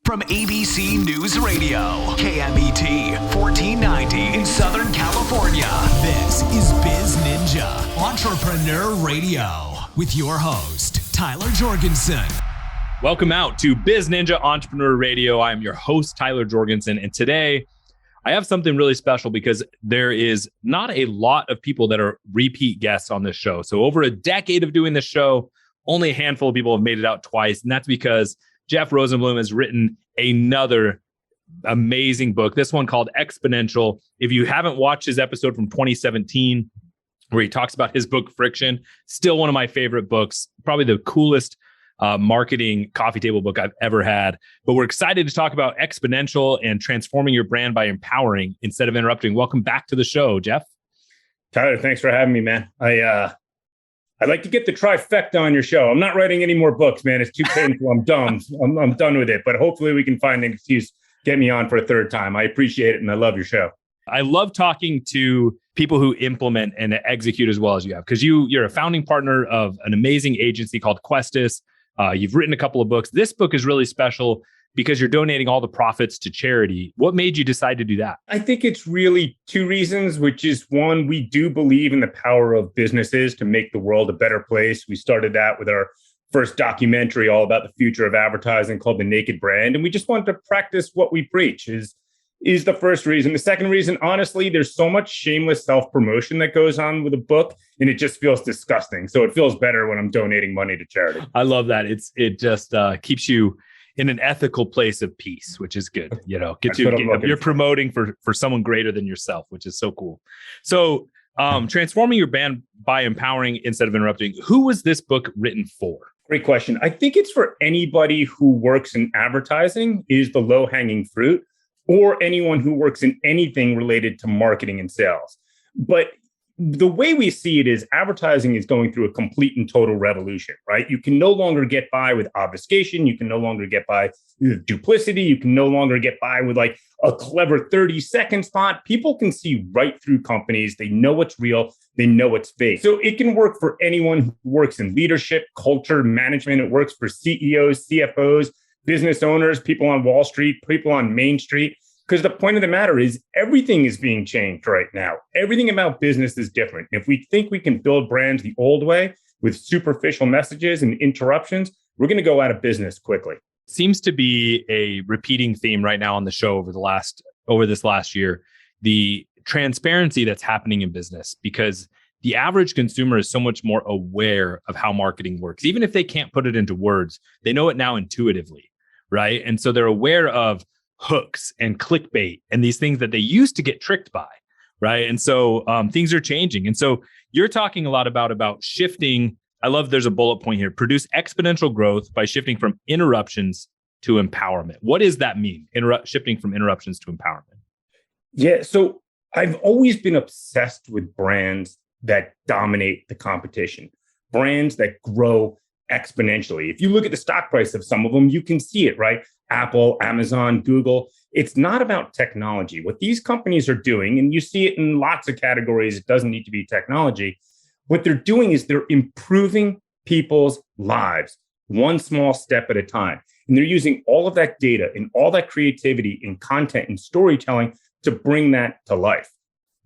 From ABC News Radio, KMET 1490 in Southern California. This is BizNinja Entrepreneur Radio with your host, Tyler Jorgensen. Welcome out to BizNinja Entrepreneur Radio. I'm your host, Tyler Jorgensen, and today I have something really special because there is not a lot of people that are repeat guests on this show. So over a decade of doing this show, only a handful of people have made it out twice, and that's because Jeff Rosenblum has written another amazing book, this one called Exponential. If you haven't watched his episode from 2017, where he talks about his book, Friction, still one of my favorite books, probably the coolest marketing coffee table book I've ever had. But we're excited to talk about Exponential and transforming your brand by empowering instead of interrupting. Welcome back to the show, Jeff. Tyler, thanks for having me, man. I'd like to get the trifecta on your show. I'm not writing any more books, man. It's too painful. I'm done. I'm done with it. But hopefully we can find an excuse, get me on for a third time. I appreciate it, and I love your show. I love talking to people who implement and execute as well as you have, because you're a founding partner of an amazing agency called Questus. You've written a couple of books. This book is really special because you're donating all the profits to charity. What made you decide to do that? I think it's really two reasons, which is one, we do believe in the power of businesses to make the world a better place. We started that with our first documentary all about the future of advertising called The Naked Brand. And we just wanted to practice what we preach is the first reason. The second reason, honestly, there's so much shameless self-promotion that goes on with a book, and it just feels disgusting. So it feels better when I'm donating money to charity. I love that. It just keeps you in an ethical place of peace, which is good. You're promoting for someone greater than yourself, which is so cool. So transforming your brand by empowering instead of interrupting. Who was this book written for? Great question. I think it's for anybody who works in advertising, is the low-hanging fruit, or anyone who works in anything related to marketing and sales. But the way we see it is advertising is going through a complete and total revolution, right? You can no longer get by with obfuscation. You can no longer get by with duplicity. You can no longer get by with like a clever 30-second spot. People can see right through companies. They know what's real. They know what's fake. So it can work for anyone who works in leadership, culture, management. It works for CEOs, CFOs, business owners, people on Wall Street, people on Main Street. Because the point of the matter is everything is being changed right now. Everything about business is different. If we think we can build brands the old way with superficial messages and interruptions, we're going to go out of business quickly. Seems to be a repeating theme right now on the show over this last year, the transparency that's happening in business, because the average consumer is so much more aware of how marketing works. Even if they can't put it into words, they know it now intuitively, right? And so they're aware of hooks and clickbait and these things that they used to get tricked by, right? And so things are changing. And so you're talking a lot about shifting. I love there's a bullet point here: produce exponential growth by shifting from interruptions to empowerment. What does that mean? Shifting from interruptions to empowerment. Yeah. So I've always been obsessed with brands that dominate the competition, brands that grow exponentially. If you look at the stock price of some of them, you can see it, right? Apple, Amazon, Google. It's not about technology. What these companies are doing, and you see it in lots of categories, it doesn't need to be technology. What they're doing is they're improving people's lives one small step at a time. And they're using all of that data and all that creativity and content and storytelling to bring that to life.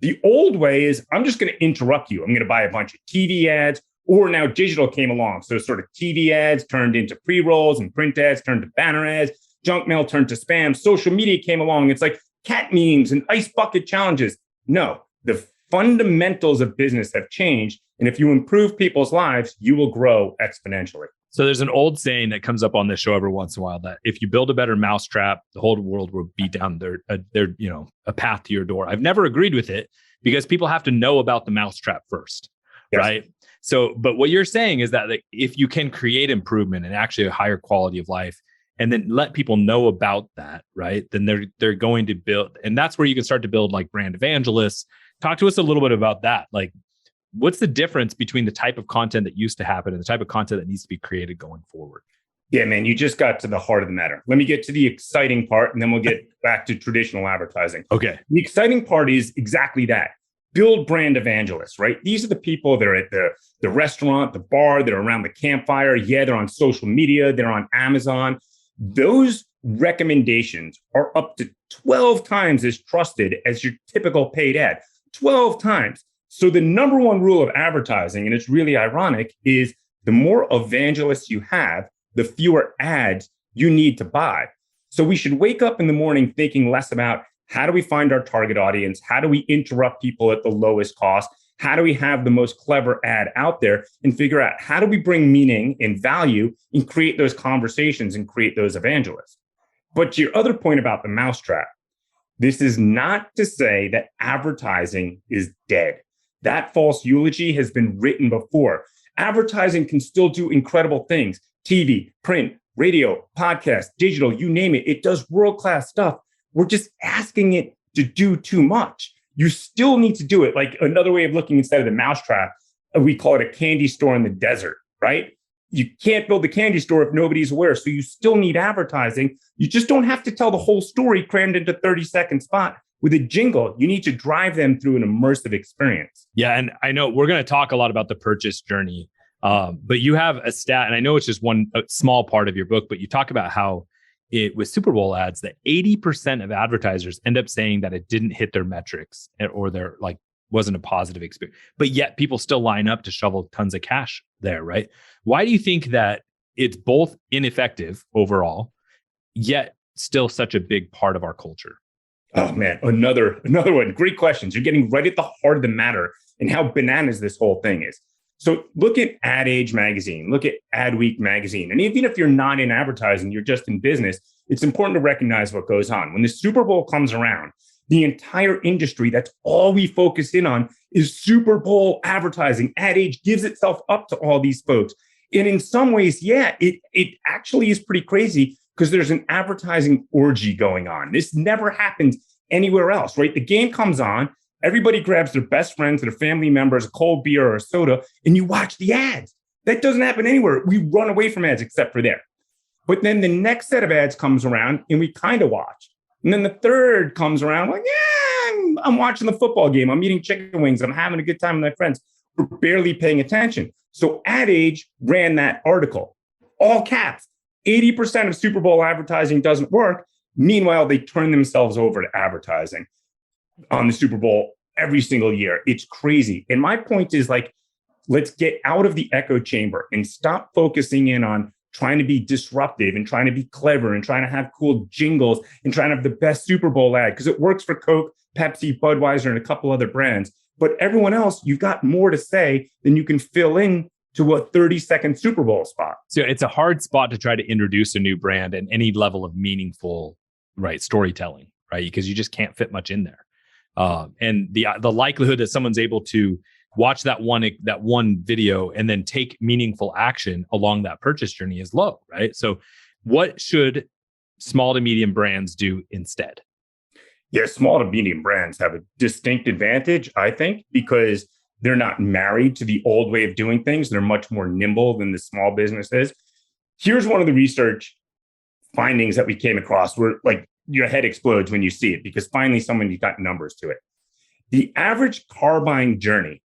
The old way is, I'm just going to interrupt you. I'm going to buy a bunch of TV ads. Or now digital came along. So sort of TV ads turned into pre-rolls, and print ads turned to banner ads, junk mail turned to spam. Social media came along. It's like cat memes and ice bucket challenges. No, the fundamentals of business have changed. And if you improve people's lives, you will grow exponentially. So there's an old saying that comes up on this show every once in a while that if you build a better mousetrap, the whole world will be down a path to your door. I've never agreed with it because people have to know about the mousetrap first, yes. Right? So, but what you're saying is that if you can create improvement and actually a higher quality of life, and then let people know about that, right? Then they're going to build, and that's where you can start to build like brand evangelists. Talk to us a little bit about that. Like, what's the difference between the type of content that used to happen and the type of content that needs to be created going forward? Yeah, man, you just got to the heart of the matter. Let me get to the exciting part, and then we'll get back to traditional advertising. Okay. The exciting part is exactly that. Build brand evangelists, right? These are the people that are at the restaurant, the bar, they're around the campfire. Yeah, they're on social media, they're on Amazon. Those recommendations are up to 12 times as trusted as your typical paid ad. 12 times. So the number one rule of advertising, and it's really ironic, is the more evangelists you have, the fewer ads you need to buy. So we should wake up in the morning thinking less about how do we find our target audience? How do we interrupt people at the lowest cost? How do we have the most clever ad out there, and figure out how do we bring meaning and value and create those conversations and create those evangelists? But to your other point about the mousetrap, this is not to say that advertising is dead. That false eulogy has been written before. Advertising can still do incredible things. TV, print, radio, podcast, digital, you name it. It does world-class stuff. We're just asking it to do too much. You still need to do it. Like another way of looking, instead of the mousetrap, we call it a candy store in the desert, right? You can't build a candy store if nobody's aware. So you still need advertising. You just don't have to tell the whole story crammed into 30-second spot with a jingle. You need to drive them through an immersive experience. Yeah. And I know we're going to talk a lot about the purchase journey, but you have a stat, and I know it's just a small part of your book, but you talk about how with Super Bowl ads, that 80% of advertisers end up saying that it didn't hit their metrics, or their wasn't a positive experience, but yet people still line up to shovel tons of cash there, right? Why do you think that it's both ineffective overall, yet still such a big part of our culture? Oh man, another one. Great questions. You're getting right at the heart of the matter and how bananas this whole thing is. So look at Ad Age magazine, look at Adweek magazine. And even if you're not in advertising, you're just in business, it's important to recognize what goes on. When the Super Bowl comes around, the entire industry, that's all we focus in on, is Super Bowl advertising. Ad Age gives itself up to all these folks. And in some ways, yeah, it actually is pretty crazy, because there's an advertising orgy going on. This never happens anywhere else, right? The game comes on, everybody grabs their best friends, their family members, a cold beer or a soda, and you watch the ads. That doesn't happen anywhere. We run away from ads except for there. But then the next set of ads comes around and we kind of watch. And then the third comes around, like, yeah, I'm watching the football game. I'm eating chicken wings. I'm having a good time with my friends. We're barely paying attention. So Ad Age ran that article, all caps. 80% of Super Bowl advertising doesn't work. Meanwhile, they turn themselves over to advertising on the Super Bowl every single year. It's crazy. And my point is, let's get out of the echo chamber and stop focusing in on trying to be disruptive and trying to be clever and trying to have cool jingles and trying to have the best Super Bowl ad, because it works for Coke, Pepsi, Budweiser, and a couple other brands. But everyone else, you've got more to say than you can fill in to a 30-second Super Bowl spot. So it's a hard spot to try to introduce a new brand and any level of meaningful, right, storytelling, right? Because you just can't fit much in there. And the likelihood that someone's able to watch that one video and then take meaningful action along that purchase journey is low, right? So what should small to medium brands do instead? Yeah, small to medium brands have a distinct advantage, I think, because they're not married to the old way of doing things. They're much more nimble than the small business is. Here's one of the research findings that we came across where your head explodes when you see it, because finally somebody's got numbers to it. The average car buying journey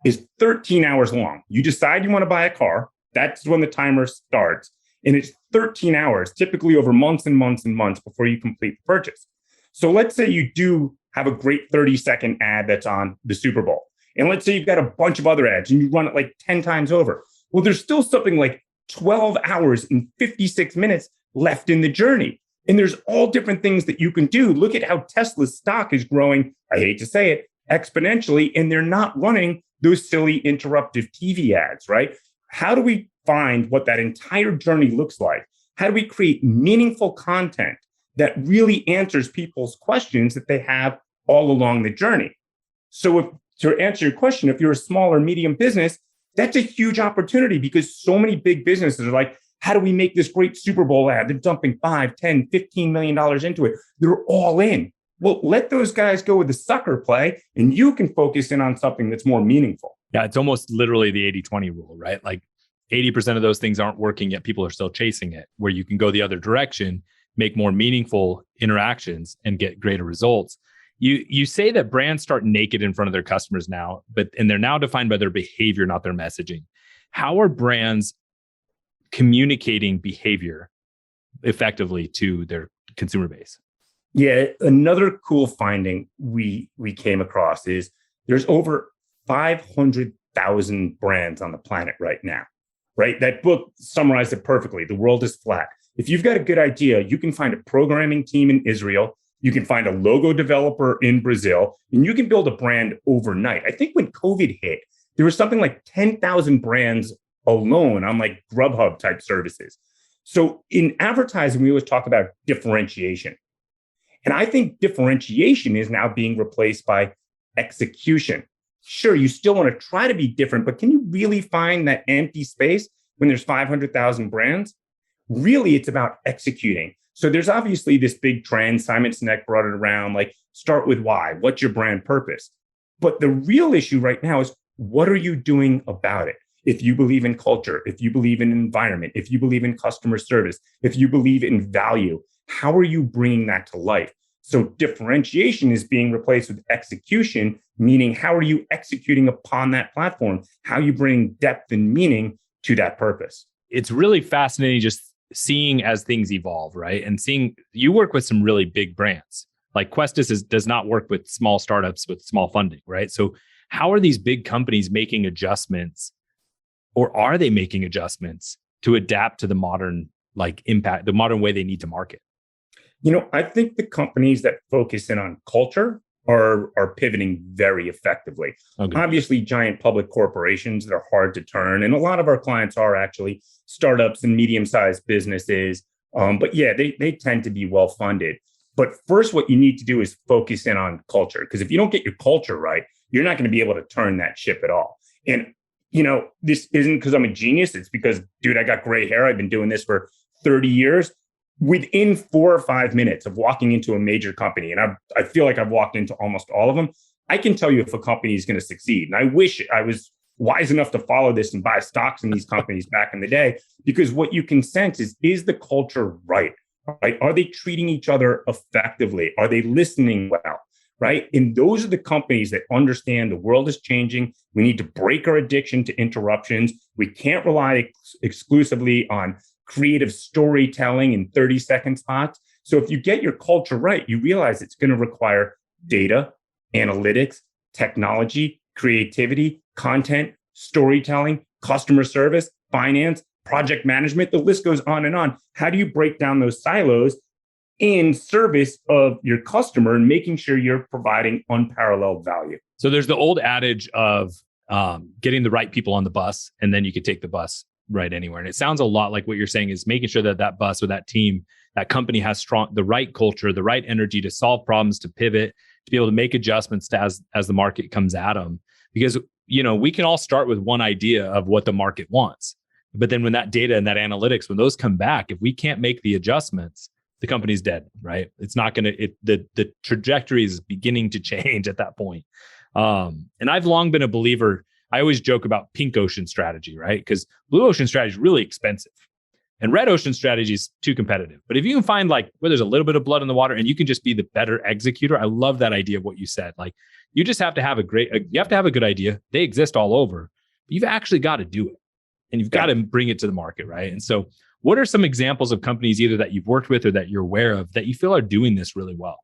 is 13 hours long. You decide you want to buy a car. That's when the timer starts. And it's 13 hours, typically over months and months and months before you complete the purchase. So let's say you do have a great 30-second ad that's on the Super Bowl. And let's say you've got a bunch of other ads and you run it 10 times over. Well, there's still something like 12 hours and 56 minutes left in the journey. And there's all different things that you can do. Look at how Tesla's stock is growing, I hate to say it, exponentially, and they're not running those silly interruptive TV ads, right? How do we find what that entire journey looks like? How do we create meaningful content that really answers people's questions that they have all along the journey? So to answer your question, if you're a small or medium business, that's a huge opportunity, because so many big businesses are like, how do we make this great Super Bowl ad? They're dumping $5, $10, $15 million into it. They're all in. Well, let those guys go with the sucker play, and you can focus in on something that's more meaningful. Yeah, it's almost literally the 80-20 rule, right? 80% of those things aren't working, yet people are still chasing it, where you can go the other direction, make more meaningful interactions, and get greater results. You say that brands start naked in front of their customers now, and they're now defined by their behavior, not their messaging. How are brands communicating behavior effectively to their consumer base. Yeah, another cool finding we came across is there's over 500,000 brands on the planet right now, right? That book summarized it perfectly. The world is flat. If you've got a good idea, you can find a programming team in Israel, you can find a logo developer in Brazil, and you can build a brand overnight. I think when COVID hit, there was something like 10,000 brands alone on like Grubhub type services. So in advertising, we always talk about differentiation. And I think differentiation is now being replaced by execution. Sure, you still want to try to be different, but can you really find that empty space when there's 500,000 brands? Really, it's about executing. So there's obviously this big trend. Simon Sinek brought it around, like start with why. What's your brand purpose? But the real issue right now is what are you doing about it? If you believe in culture, if you believe in environment, if you believe in customer service, if you believe in value, how are you bringing that to life? So differentiation is being replaced with execution, meaning how are you executing upon that platform? How you bring depth and meaning to that purpose? It's really fascinating just seeing as things evolve, right? And seeing you work with some really big brands. Like Questus does not work with small startups with small funding, right? So how are these big companies making adjustments, or are they making adjustments to adapt to the modern impact, the modern way they need to market? I think the companies that focus in on culture are pivoting very effectively. Okay. Obviously, giant public corporations that are hard to turn. And a lot of our clients are actually startups and medium-sized businesses. But yeah, they tend to be well-funded. But first, what you need to do is focus in on culture. Because if you don't get your culture right, you're not going to be able to turn that ship at all. And, this isn't because I'm a genius. It's because, dude, I got gray hair. I've been doing this for 30 years. Within 4 or 5 minutes of walking into a major company, and I feel like I've walked into almost all of them, I can tell you if a company is going to succeed. And I wish I was wise enough to follow this and buy stocks in these companies back in the day, because what you can sense is the culture right? Are they treating each other effectively? Are they listening well? Right? And those are the companies that understand the world is changing. We need to break our addiction to interruptions. We can't rely exclusively on creative storytelling in 30-second spots. So if you get your culture right, you realize it's going to require data, analytics, technology, creativity, content, storytelling, customer service, finance, project management. The list goes on and on. How do you break down those silos in service of your customer and making sure you're providing unparalleled value? So there's the old adage of getting the right people on the bus, and then you could take the bus right anywhere. And it sounds a lot like what you're saying is making sure that bus or that team, that company has the right culture, the right energy to solve problems, to pivot, to be able to make adjustments to as the market comes at them. Because, we can all start with one idea of what the market wants. But then when that data and that analytics, when those come back, if we can't make the adjustments, the company's dead, right? It's not going to, the trajectory is beginning to change at that point. And I've long been a believer. I always joke about pink ocean strategy, right? Because blue ocean strategy is really expensive and red ocean strategy is too competitive. But if you can find where there's a little bit of blood in the water and you can just be the better executor, I love that idea of what you said. You just have to have you have to have a good idea. They exist all over, but you've actually got to do it and you've got to bring it to the market, right? And so what are some examples of companies either that you've worked with or that you're aware of that you feel are doing this really well?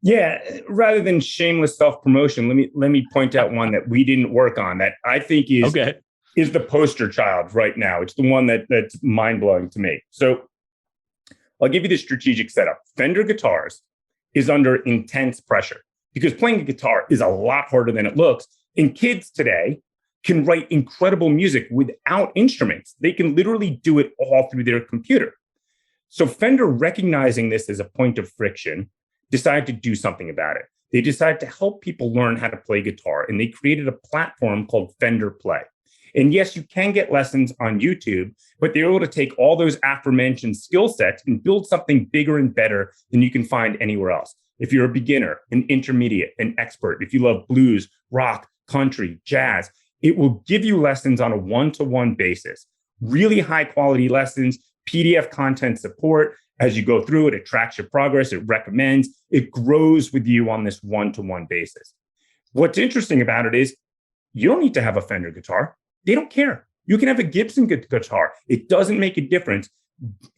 Yeah, rather than shameless self-promotion, let me point out one that we didn't work on that I think is the poster child right now. It's the one that's mind-blowing to me. So I'll give you the strategic setup. Fender Guitars is under intense pressure because playing a guitar is a lot harder than it looks. And kids today can write incredible music without instruments. They can literally do it all through their computer. So Fender, recognizing this as a point of friction, decided to do something about it. They decided to help people learn how to play guitar, and they created a platform called Fender Play. And yes, you can get lessons on YouTube, but they're able to take all those aforementioned skill sets and build something bigger and better than you can find anywhere else. If you're a beginner, an intermediate, an expert, if you love blues, rock, country, jazz, it will give you lessons on a one-to-one basis, really high quality lessons, PDF content support. As you go through it, it tracks your progress, it recommends, it grows with you on this one-to-one basis. What's interesting about it is you don't need to have a Fender guitar. They don't care. You can have a Gibson guitar. It doesn't make a difference.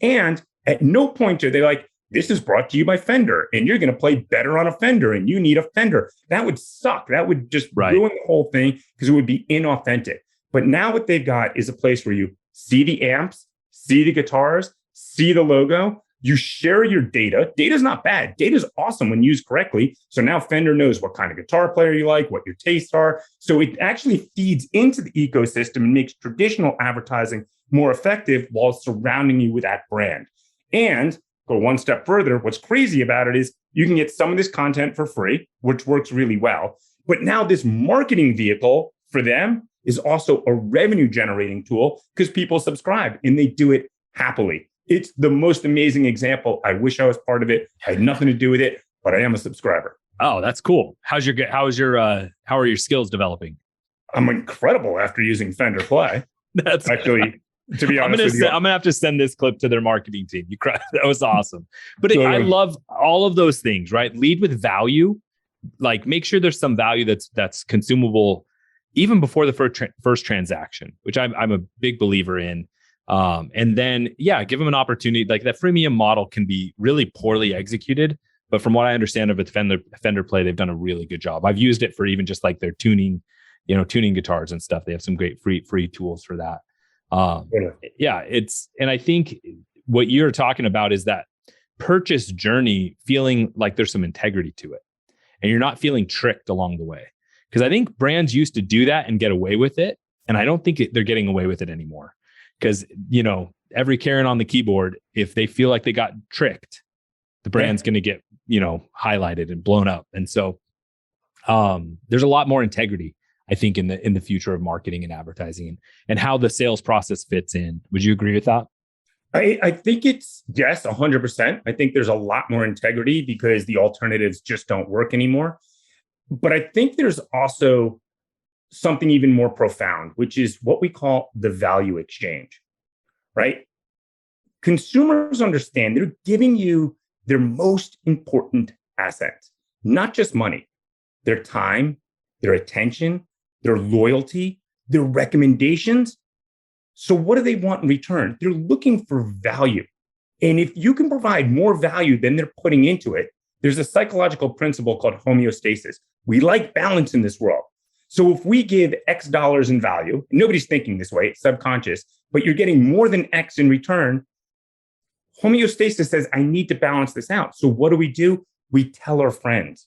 And at no point are they like, this is brought to you by Fender and you're going to play better on a Fender and you need a Fender. That would suck. That would just ruin the whole thing because it would be inauthentic. But now what they've got is a place where you see the amps, see the guitars, see the logo. You share your data. Data's not bad. Data's awesome when used correctly. So now Fender knows what kind of guitar player you like, what your tastes are. So it actually feeds into the ecosystem and makes traditional advertising more effective while surrounding you with that brand. And go one step further, what's crazy about it is you can get some of this content for free, which works really well. But now this marketing vehicle for them is also a revenue generating tool because people subscribe and they do it happily. It's the most amazing example. I wish I was part of it. I had nothing to do with it, but I am a subscriber. Oh, that's cool. How are your skills developing? I'm incredible after using Fender Play. That's actually, to be honest with you, I'm gonna have to send this clip to their marketing team. That was awesome. But I love all of those things, right? Lead with value. Like make sure there's some value that's consumable even before the first transaction, which I'm a big believer in. And then, give them an opportunity. Like that freemium model can be really poorly executed, but from what I understand of it, Fender Play, they've done a really good job. I've used it for even just like their tuning guitars and stuff. They have some great free tools for that. And I think what you're talking about is that purchase journey, feeling like there's some integrity to it, and you're not feeling tricked along the way. Because I think brands used to do that and get away with it, and I don't think they're getting away with it anymore. Because, every Karen on the keyboard, if they feel like they got tricked, the brand's going to get, highlighted and blown up. And so there's a lot more integrity, I think, in the future of marketing and advertising and how the sales process fits in. Would you agree with that? I think it's, yes, 100%. I think there's a lot more integrity because the alternatives just don't work anymore. But I think there's also something even more profound, which is what we call the value exchange, right? Consumers understand they're giving you their most important assets, not just money, their time, their attention, their loyalty, their recommendations. So what do they want in return? They're looking for value. And if you can provide more value than they're putting into it, there's a psychological principle called homeostasis. We like balance in this world. So if we give X dollars in value, nobody's thinking this way, it's subconscious, but you're getting more than X in return, homeostasis says, I need to balance this out. So what do? We tell our friends.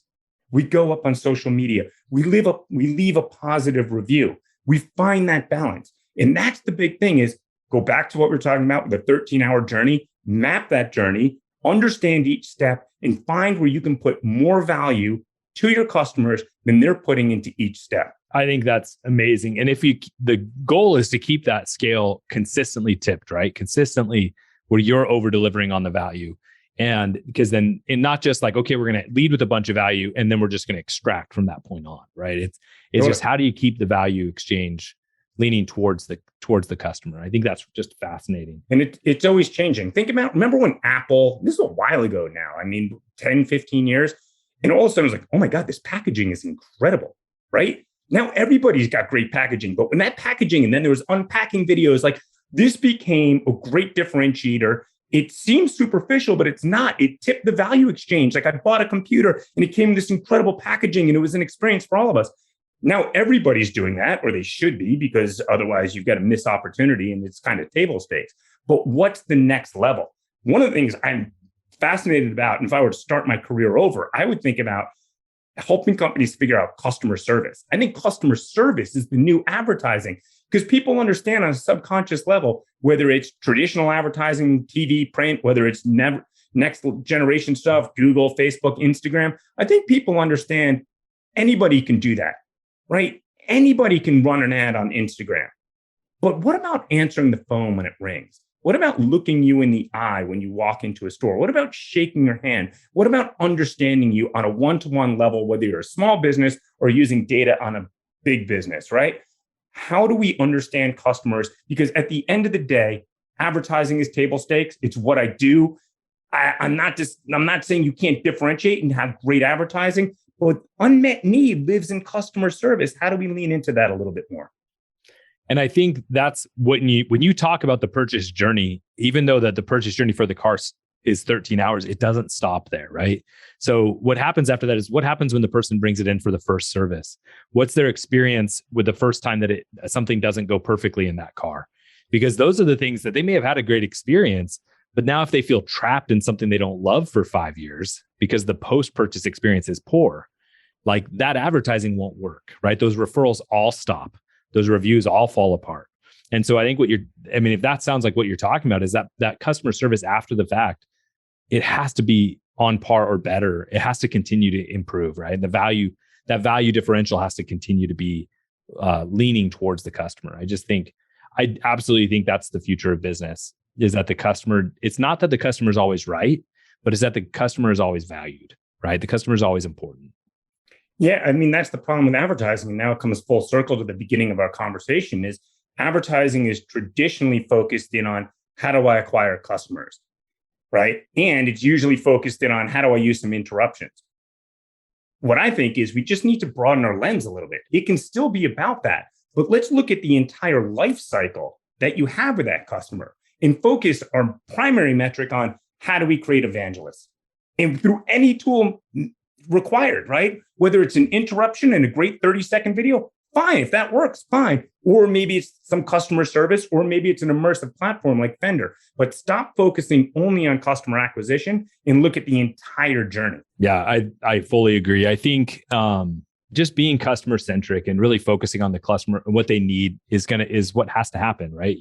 We go up on social media. We leave a positive review. We find that balance. And that's the big thing is go back to what we're talking about with the 13-hour journey, map that journey, understand each step, and find where you can put more value to your customers than they're putting into each step. I think that's amazing. And the goal is to keep that scale consistently tipped, right? Consistently where you're over delivering on the value. And because then, and not just like, okay, we're going to lead with a bunch of value and then we're just going to extract from that point on, right? It's just how do you keep the value exchange leaning towards the customer? I think that's just fascinating. And it's always changing. Remember when Apple, this is a while ago now, 10, 15 years, and all of a sudden it was like, oh my God, this packaging is incredible, right? Now everybody's got great packaging, but when that packaging, and then there was unpacking videos, like this became a great differentiator. It seems superficial, but it's not. It tipped the value exchange. Like I bought a computer and it came in this incredible packaging and it was an experience for all of us. Now everybody's doing that, or they should be, because otherwise you've got a missed opportunity and it's kind of table stakes. But what's the next level? One of the things I'm fascinated about, and if I were to start my career over, I would think about helping companies figure out customer service. I think customer service is the new advertising because people understand on a subconscious level, whether it's traditional advertising, TV, print, whether it's next generation stuff, Google, Facebook, Instagram. I think people understand anybody can do that, right? Anybody can run an ad on Instagram. But what about answering the phone when it rings? What about looking you in the eye when you walk into a store? What about shaking your hand? What about understanding you on a one-to-one level, whether you're a small business or using data on a big business, right? How do we understand customers? Because at the end of the day, advertising is table stakes. It's what I do. I'm not saying you can't differentiate and have great advertising, but unmet need lives in customer service. How do we lean into that a little bit more? And I think that's when you talk about the purchase journey, even though that the purchase journey for the car is 13 hours, it doesn't stop there, right? So what happens after that is what happens when the person brings it in for the first service? What's their experience with the first time that something doesn't go perfectly in that car? Because those are the things that they may have had a great experience, but now if they feel trapped in something they don't love for 5 years because the post-purchase experience is poor, like that advertising won't work, right? Those referrals all stop. Those reviews all fall apart. And so I think if that sounds like what you're talking about is that customer service after the fact, it has to be on par or better. It has to continue to improve, right? And that value differential has to continue to be leaning towards the customer. I absolutely think that's the future of business, is that the customer, it's not that the customer is always right, but it's that the customer is always valued, right? The customer is always important. Yeah, I mean, that's the problem with advertising. And now it comes full circle to the beginning of our conversation is advertising is traditionally focused in on how do I acquire customers, right? And it's usually focused in on how do I use some interruptions. What I think is we just need to broaden our lens a little bit. It can still be about that, but let's look at the entire life cycle that you have with that customer and focus our primary metric on how do we create evangelists? And through any tool required, right? Whether it's an interruption and a great 30-second video, fine. If that works, fine. Or maybe it's some customer service, or maybe it's an immersive platform like Fender. But stop focusing only on customer acquisition and look at the entire journey. Yeah, I fully agree. I think just being customer centric and really focusing on the customer and what they need is what has to happen, right?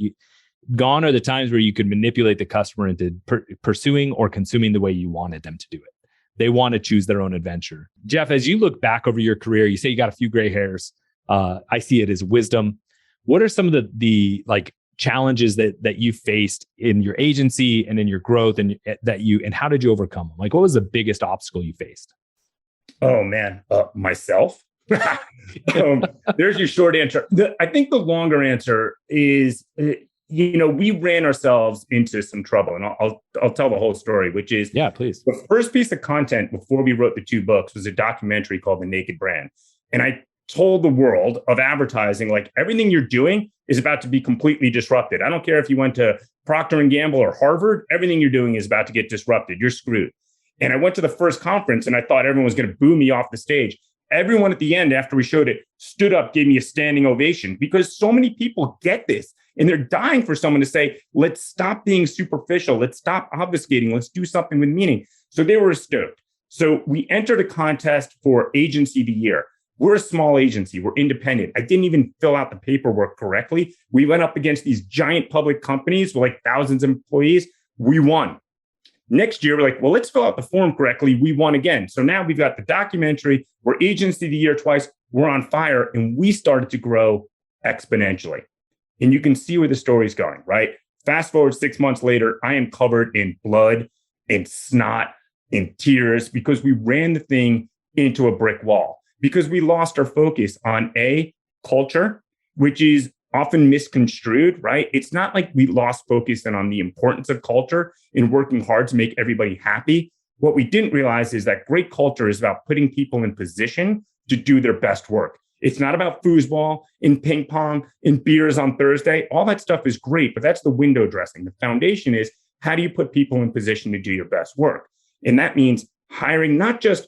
Gone are the times where you could manipulate the customer into pursuing or consuming the way you wanted them to do it. They want to choose their own adventure. Jeff, as you look back over your career, you say you got a few gray hairs. I see it as wisdom. What are some of the like challenges that you faced in your agency and in your growth and how did you overcome them? Like, what was the biggest obstacle you faced? Oh man, myself. There's your short answer. I think the longer answer is, we ran ourselves into some trouble, and I'll tell the whole story, which is, yeah, please. The first piece of content before we wrote the 2 books was a documentary called The Naked Brand, and I told the world of advertising, like everything you're doing is about to be completely disrupted. I don't care if you went to Procter & Gamble or Harvard, everything you're doing is about to get disrupted. You're screwed. And I went to the first conference and I thought everyone was going to boo me off the stage. Everyone at the end, after we showed it, stood up, gave me a standing ovation because so many people get this and they're dying for someone to say, let's stop being superficial. Let's stop obfuscating. Let's do something with meaning. So they were stoked. So we entered a contest for Agency of the Year. We're a small agency. We're independent. I didn't even fill out the paperwork correctly. We went up against these giant public companies with like thousands of employees. We won. Next year, we're like, well, let's fill out the form correctly. We won again. So now we've got the documentary. We're Agency of the Year twice. We're on fire. And we started to grow exponentially. And you can see where the story's going, right? Fast forward 6 months later, I am covered in blood and snot and tears because we ran the thing into a brick wall. Because we lost our focus on culture, which is often misconstrued, right? It's not like we lost focus on the importance of culture and working hard to make everybody happy. What we didn't realize is that great culture is about putting people in position to do their best work. It's not about foosball and ping pong and beers on Thursday. All that stuff is great, but that's the window dressing. The foundation is how do you put people in position to do your best work? And that means hiring not just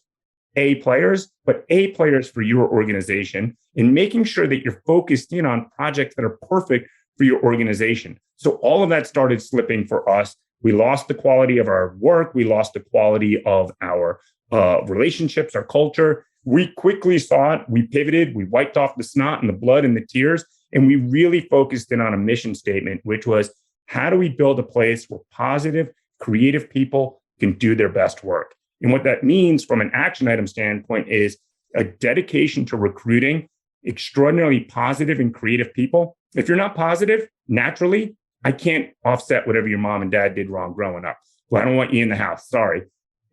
A players, but A players for your organization and making sure that you're focused in on projects that are perfect for your organization. So all of that started slipping for us. We lost the quality of our work. We lost the quality of our relationships, our culture. We quickly saw it. We pivoted. We wiped off the snot and the blood and the tears. And we really focused in on a mission statement, which was, how do we build a place where positive, creative people can do their best work? And what that means from an action item standpoint is a dedication to recruiting extraordinarily positive and creative people. If you're not positive, naturally, I can't offset whatever your mom and dad did wrong growing up. Well, I don't want you in the house. Sorry.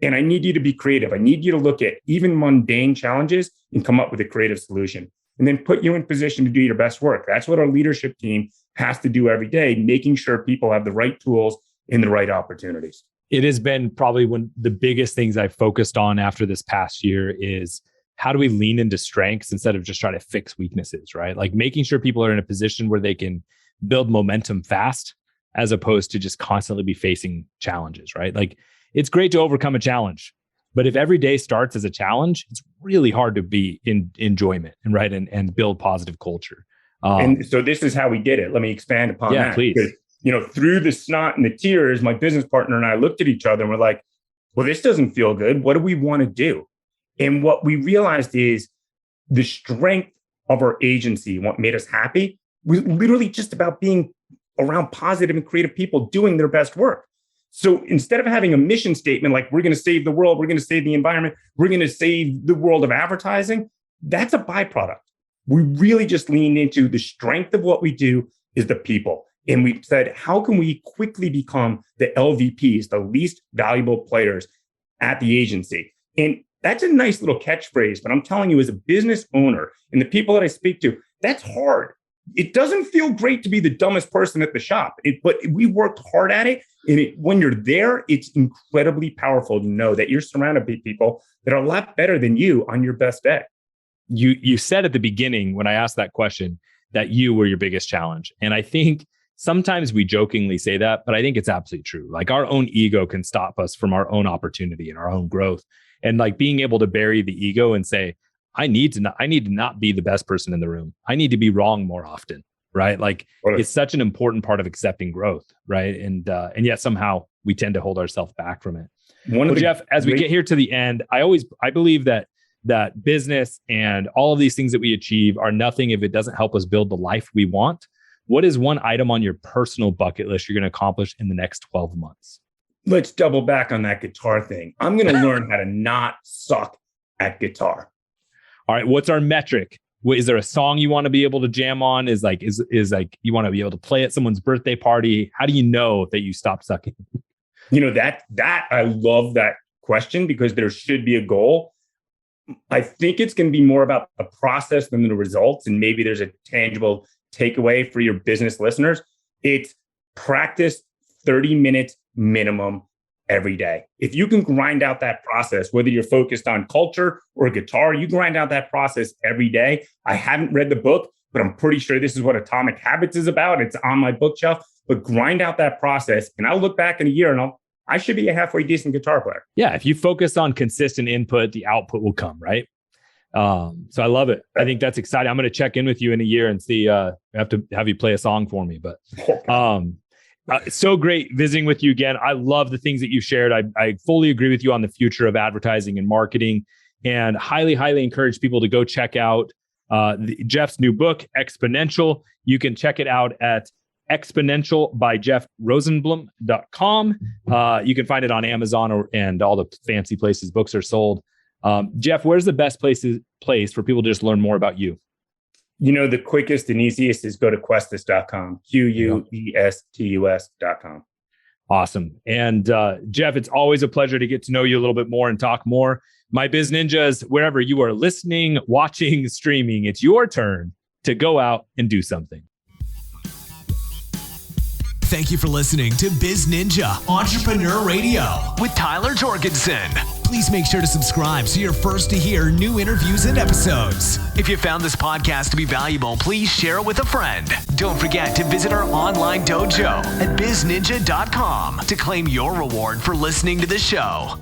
And I need you to be creative. I need you to look at even mundane challenges and come up with a creative solution and then put you in position to do your best work. That's what our leadership team has to do every day, making sure people have the right tools and the right opportunities. It has been probably one of the biggest things I've focused on after this past year is how do we lean into strengths instead of just trying to fix weaknesses, right? Like making sure people are in a position where they can build momentum fast as opposed to just constantly be facing challenges, right? Like it's great to overcome a challenge, but if every day starts as a challenge, it's really hard to be in enjoyment and right and build positive culture. And so this is how we did it. Let me expand upon that. Please. Because, through the snot and the tears, my business partner and I looked at each other and we're like, well, this doesn't feel good. What do we want to do? And what we realized is the strength of our agency, what made us happy, was literally just about being around positive and creative people doing their best work. So instead of having a mission statement like we're going to save the world, we're going to save the environment, we're going to save the world of advertising, that's a byproduct. We really just leaned into the strength of what we do is the people. And we said, how can we quickly become the LVPs, the least valuable players at the agency? And that's a nice little catchphrase, but I'm telling you, as a business owner and the people that I speak to, that's hard. It doesn't feel great to be the dumbest person at the shop, but we worked hard at it. And when you're there, it's incredibly powerful to know that you're surrounded by people that are a lot better than you on your best day. You said at the beginning when I asked that question that you were your biggest challenge. And I think sometimes we jokingly say that, but I think it's absolutely true. Like our own ego can stop us from our own opportunity and our own growth. And like being able to bury the ego and say, I need to not be the best person in the room. I need to be wrong more often, right? Like it's such an important part of accepting growth, right? And yet somehow we tend to hold ourselves back from it. Jeff, as we get here to the end, I believe that business and all of these things that we achieve are nothing if it doesn't help us build the life we want. What is one item on your personal bucket list you're going to accomplish in the next 12 months? Let's double back on that guitar thing. I'm going to learn how to not suck at guitar. All right. What's our metric? Is there a song you want to be able to jam on? Is like you want to be able to play at someone's birthday party? How do you know that you stopped sucking? That I love that question because there should be a goal. I think it's going to be more about the process than the results. And maybe there's a tangible takeaway for your business listeners. It's practice 30 minutes minimum every day. If you can grind out that process, whether you're focused on culture or guitar, you grind out that process every day. I haven't read the book, but I'm pretty sure this is what Atomic Habits is about. It's on my bookshelf, but grind out that process. And I'll look back in a year and I should be a halfway decent guitar player. Yeah. If you focus on consistent input, the output will come, right? So I love it. I think that's exciting. I'm going to check in with you in a year and see, I have to have you play a song for me, but, so great visiting with you again. I love the things that you shared. I fully agree with you on the future of advertising and marketing, and highly, highly encourage people to go check out Jeff's new book, Exponential. You can check it out at Exponential by Jeff Rosenblum.com. You can find it on Amazon and all the fancy places books are sold. Jeff, where's the best place for people to just learn more about you? The quickest and easiest is go to Questus.com, Questus.com. Awesome. And Jeff, it's always a pleasure to get to know you a little bit more and talk more. My BizNinjas, wherever you are listening, watching, streaming, it's your turn to go out and do something. Thank you for listening to BizNinja Entrepreneur Radio with Tyler Jorgensen. Please make sure to subscribe so you're first to hear new interviews and episodes. If you found this podcast to be valuable, please share it with a friend. Don't forget to visit our online dojo at BizNinja.com to claim your reward for listening to the show.